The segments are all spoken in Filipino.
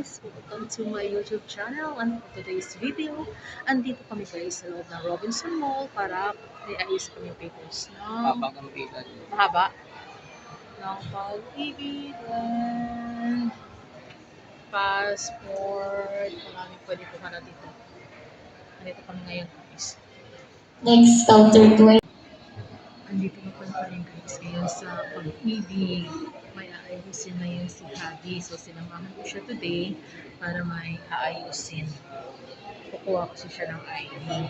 guys! Welcome to my YouTube channel, and for today's video, andito kami guys sa loob ng Robinson Mall para i-ayos kami yung papers ng mahaba ng pag-ibig and passport. Maraming pwede pumunta dito. Andito kami ngayon guys. Next, counter 20. Andito na pa rin guys ngayon sa pag-ibig. May aayusin na yun si Hadi. So, sinamahan ko siya today para may aayusin. Kukuha ko siya ng ID.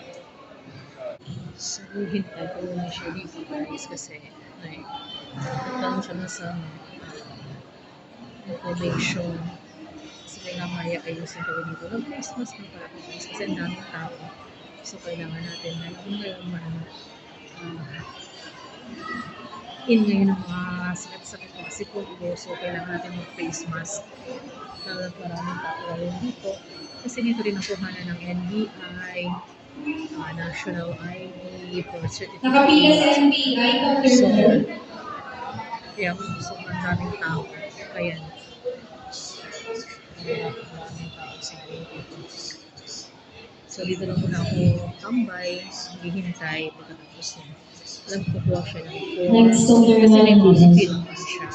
So, hintay ko na siya dito guys kasi nagtanong siya na sa information. Kasi kailangan ayusin ko dito. Nag-Christmas na pala ko guys kasi ang daming tao. So, kailangan natin na ngayon ngayon ang mga sakit-sakit kasi po so kailangan natin mag-face mask. Maraming tao rin dito. Kasi dito rin nakuhanan ng NBI, National ID, birth certificate. Nakapila sa NBI, So, sobrang daming tao. Ayan. Maraming tao siguro dito. So, dito lang muna ako tambay, maghihintay, pagkatapos niya. Alam ko kukuha siya ng form. Next, counter Kasi may mga 19. pipilapan siya.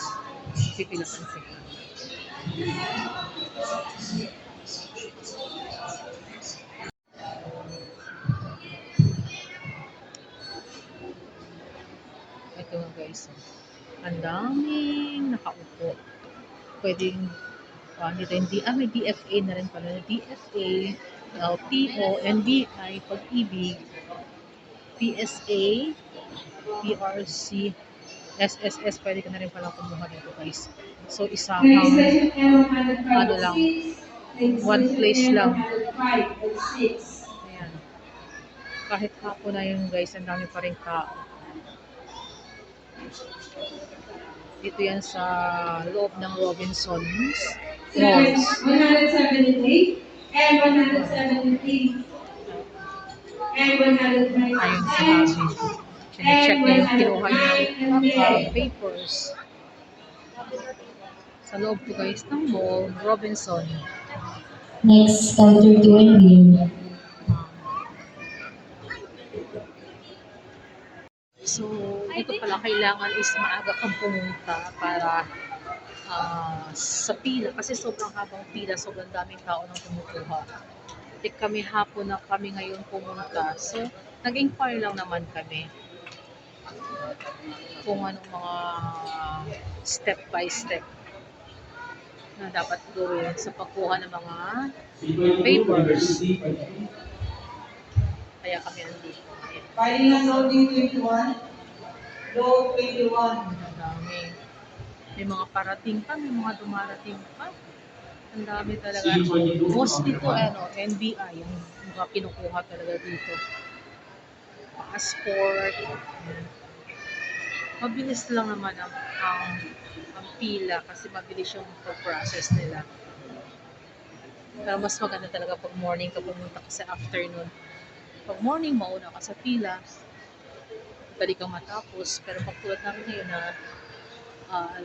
Pipilapan siya. Ito nga guys. Ang daming nakaupo. Pwedeng may DFA na rin pala. DFA, LTO, NBI, Pag-ibig, PSA, PRC, SSS, pwede ka na rin pala kumuha dito guys. So, isang lang, one place lang. Ayan. Kahit hapon na yun guys, ang dami pa rin tao. Dito yan sa loob ng Robinson's Malls. 178 and 173 and 195. Ayun sa amin. Sine-check na yung kinuha niya papers. Sa loob po guys ng mall, Robinson. Next, counter 20. So, dito pala kailangan is maaga kang pumunta para sa pila. Kasi sobrang habang pila, sobrang daming tao nang kumukuha. Kami hapon na kami ngayon pumunta. So, nag-inquire lang naman kami kung anong mga step by step na dapat gawin sa pagkuha ng mga papers. Kaya kami nandito. Filing na loading 21. Load 21. Ang dami. May mga parating pa, may mga dumarating pa. Ang dami talaga. Most dito, NBI, yung mga kinukuha talaga dito. Passport. Mabilis lang naman ang pila kasi mabilis yung process nila. Pero mas maganda talaga pag morning ka pumunta kasi afternoon. Pag morning, mauna ka sa pila, dali kang matapos. Pero pag tulad namin ngayon na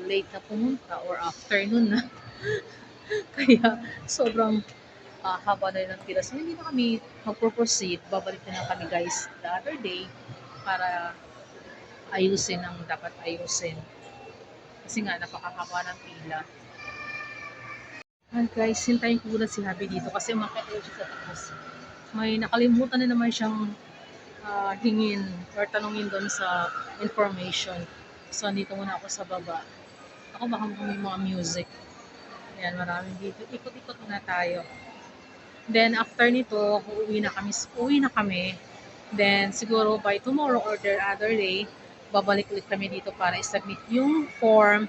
late na pumunta or afternoon na, kaya sobrang haba na yun ang pila. So, hindi na kami mag-proceed. Babalik na lang kami guys the other day para ayusin ang dapat ayusin. Kasi nga, napakahaba ng pila. And guys, hintayin ko muna si Habi dito kasi umakit siya sa taas. May nakalimutan na naman siyang hingin or tanungin doon sa information. So, nandito muna ako sa baba. Ako baka may mga music. Ayan, maraming dito. Ikot-ikot muna tayo. Then, after nito, uwi na kami. Then, siguro by tomorrow or the other day, babalik ulit kami dito para i-submit yung form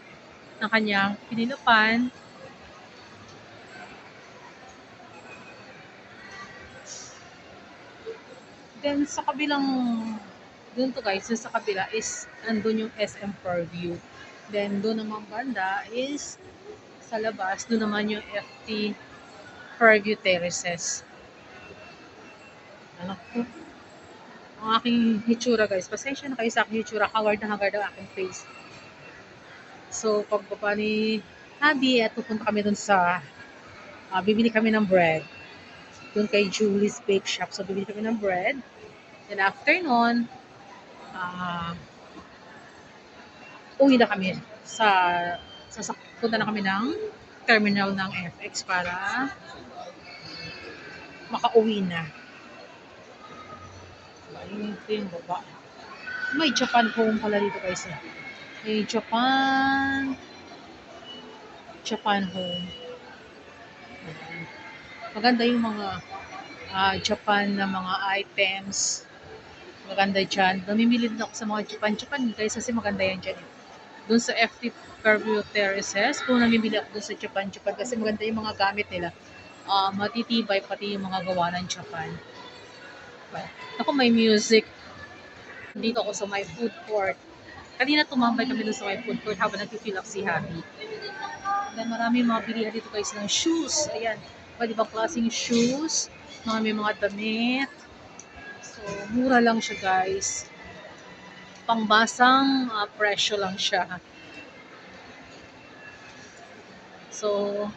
ng kanyang pinilupan. Then, sa kabilang, dun to guys, sa kabila is, andun yung SM Fairview. Then, dun naman banda is, sa labas, dun naman yung FT Fairview Terraces. Anak ko. Ang aking hitsura guys, pasensya na kayo sa aking hitsura, hagard na hagard ang aking face. So, pagbaba ni Hadi at pupunta kami dun sa bibili kami ng bread. Doon kay Julie's Bake Shop. So, bibili kami ng bread. Then after nun, uwi na kami punta na kami ng terminal ng FX para makauwi na. Ayun yung baba. May Japan home pala dito guys. May Japan home. Ayan. Maganda yung mga Japan na mga items. Maganda dyan. Namimili din ako sa mga Japan guys kasi maganda yan dyan. Doon sa FT Fairview Terraces, kung namimili ako doon sa Japan kasi maganda yung mga gamit nila. Matitibay pati yung mga gawa ng Japan. Ako may music. Dito ako sa my food court. Kanina tumambay kami doon sa my food court habang nag-fill up si Happy. Then marami mga bilihan dito guys ng shoes. Ayan. Pwede ba klaseng shoes? May mga damit. So, mura lang siya guys. Pangbasang presyo lang siya. So,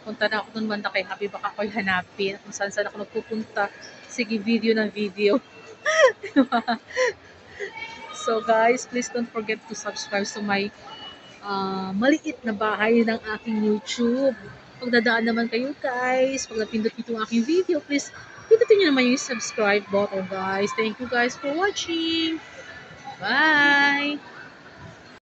punta na ako dun banda kay Happy. Baka ako'y hanapin. Kung saan ako nagpupunta. Sige, video ng video. So guys, please don't forget to subscribe to my maliit na bahay ng aking YouTube. Pag dadaan naman kayo guys, pag napindot itong aking video, please pindutin nyo naman yung subscribe button guys. Thank you guys for watching. Bye!